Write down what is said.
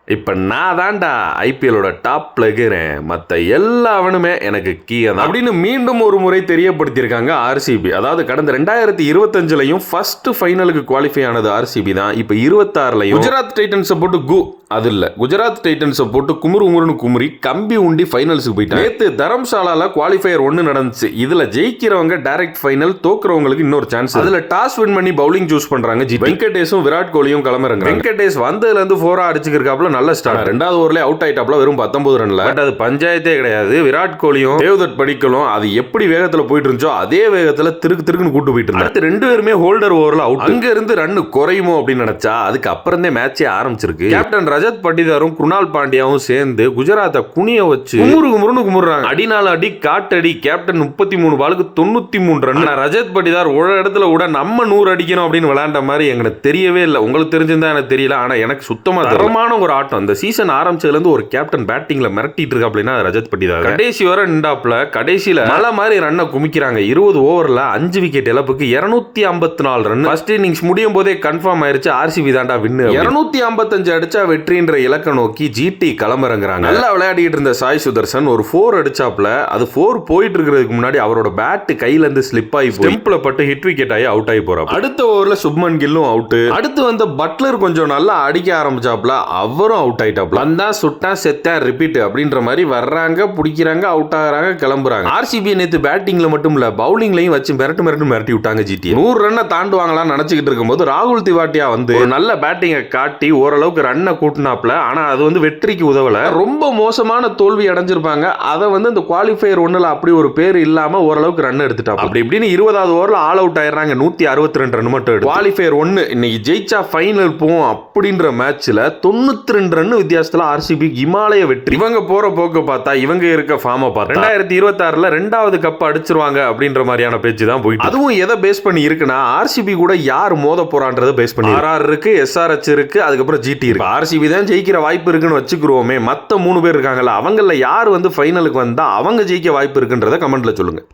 இப்ப நான் தான்டா ஐபிஎல்லோட டாப்ல இருக்கிறேன், மற்ற எல்லாவனுமே எனக்கு கீழே தான் அப்படின்னு மீண்டும் ஒரு முறை தெரியப்படுத்தியிருக்காங்க ஆர்சிபி. அதாவது கடந்த 2025லையும் ஃபர்ஸ்ட் ஃபைனலுக்கு குவாலிஃபை ஆனது ஆர்சிபி தான். இப்ப 26லையும் குஜராத் டைட்டன்ஸை போட்டு அது இல்ல குஜராத் டைட்டன்ஸை போட்டு குமுறு குமுறி கம்பி உண்டி ஃபைனல்ஸுக்கு போயிட்டாங்க. நேத்து தரம்சாலால குவாலிஃபயர் 1 நடந்துச்சு. இதுல ஜெயிக்கிறவங்க டைரக்ட் ஃபைனல், தோக்குறவங்களுக்கு இன்னொரு சான்ஸ். அதுல டாஸ் வின் பண்ணி பவுலிங் சூஸ் பண்றாங்க. வெங்கடேஷும் விராட் கோலியும் கிளம்புறாங்க. வெங்கடேஷ் வந்ததுல இருந்து 4 அடிச்சுக்கிறாப்ல, நல்ல ஸ்டார்ட். ரெண்டாவது ஓவர்ல அவுட் ஆயிட்டாப்ல வெறும் 19 ரன்ல. பட் அது பஞ்சாயத்தே கிடையாது. விராட் கோலியும் தேவ்தத் படிக்கலும் அது எப்படி வேகத்துல போயிட்டு இருந்துச்சோ அதே வேகத்துல திருக்குன்னு கூட்டு போயிட்டு இருந்தாங்க. அடுத்து 2 பேருமே ஹோல்டர் ஓவர்ல அவுட். அங்க இருந்து ரன் குறையுமோ அப்படின்னு நினைச்சா அதுக்கு அப்புறம் தான் மேட்சே ஆரம்பிச்சிருக்கு. கேப்டன் ரஜத் பட்டிதாரும் குருணால் பாண்டியாவும் சேர்ந்து குஜராத்தை குனிய வச்சு குமுறுறாங்க. அடினால அடி காட்டடி. கேப்டன் 33 பாலுக்கு 93 ரன். ரஜத் பட்டிதார் ஒரு இடத்துல கூட நம்ம 100 அடிக்கணும் அப்படின்னு விளையாண்ட மாதிரி எங்களுக்கு தெரியவே இல்லை. உங்களுக்கு தெரிஞ்சிருந்தா எனக்கு தெரியல. ஆனா எனக்கு சுத்தமா தரமான ஒரு ஆட்டம். இந்த சீசன் ஆரம்பிச்சதுல இருந்து ஒரு கேப்டன் பேட்டிங்ல மிரட்டிட்டு இருக்கா அப்படின்னா ரஜத் பட்டிதார். கடைசி வர நின்றாப்ல, கடைசியில மலை மாதிரி ரன்னை குமிக்கிறாங்க. 20 ஓவர்ல 5 விக்கெட் இழப்புக்கு 254 ரன். ஃபர்ஸ்ட் இன்னிங்ஸ் முடியும் போதே கன்ஃபார்ம் ஆயிருச்சு ஆர்சிபி தாண்டா வின்னு. 255 அடிச்சா வெற்றின்ற இலக்க நோக்கி ஜிடி களமிறங்குறாங்க. நல்லா விளையாடிட்டு இருந்த சாய் சுதர்சன் ஒரு 4 அடிச்சாப்ல. அது 4 போயிட்டு இருக்கிறதுக்கு முன்னாடி அவரோட பேட் கையில இருந்து ஸ்லிப் ஆகி ஸ்டெம்ப்ல பட்டு ஹிட் விக்கெட் ஆகி அவுட் ஆகி போறாரு. அடுத்த ஓவர்ல சுப்மன் கில்லும் அவுட். அடுத்து வந்த பட்லர் கொஞ்சம் நல்லா அடிக்க ஆரம்பிச்சாப்ல, அவரும் அவுட் ஆயிட்டாப்ல. வந்தா சுட்டா செத்தா ரிப்பீட் அப்படின்ற மாதிரி வர்றாங்க, பிடிக்கிறாங்க, அவுட் ஆகுறாங்க, கிளம்புறாங்க. ஆர்சிபி நேத்து பேட்டிங்ல மட்டும் இல்ல பவுலிங்லையும் வச்சு மிரட்டி விட்டாங்க ஜிடி. 100 ரன்னை தாண்டுவாங்களான்னு நினைச்சுக்கிட்டு இருக்கும்போது ராகுல் திவாட்டியா வந்து ஒரு நல்ல பேட்டிங்கை காட்டி ஓரளவுக்கு ரன்னை கூட்டினாப்ல. ஆனா அது வந்து வெற்றிக்கு உதவல. ரொம்ப மோசமான தோல்வி அடைஞ்சிருப்பாங்க. அதை வந்து இந்த குவாலிஃபயர் 1ல அப்படி ஒரு பேர் இல்லாம ஓரளவுக்கு ரன் எடுத்துட்டாங்க. அப்படி இப்படின்னு 20வது ஓவர்ல ஆல் அவுட் ஆயிடுறாங்க. 162 ரன் மட்டும். குவாலிஃபயர் 1 இன்னைக்கு ஜெயிச்சா ஃபைனல் போவோம் அப்படின்ற மேட்ச்ல 92 ரன் வித்தியாசத்துல ஆர்சிபி இமாலய வெற்றி. இவங்க போற போக்கு பார்த்தா, இவங்க இருக்க ஃபார்மை பார்த்தா 2026ல 2வது கப் அடிச்சிருவாங்க அப்படின்ற மாதிரியான பேச்சு தான் போயிட்டு. அதுவும் எதை பேஸ் பண்ணி இருக்குன்னா ஆர்சிபி கூட யார் மோத போறான்றதை பேஸ் பண்ணி. ஆர்ஆர் இருக்கு, எஸ்ஆர்எச் இருக்கு, அதுக்கப்புறம் ஜிடி இருக்கு. ஆர்சிபி தான் ஜெயிக்கிற வாய்ப்பு இருக்குன்னு வச்சுக்கிறோமே. மத்த 3 பேர் இருக்காங்கல்ல, அவங்கள யார் வந்து ஃபைனலுக்கு வந்தா அவங்க ஜெயிக்க வாய்ப்பு இருக்குன்றத கமெண்ட்ல சொல்லுங்க.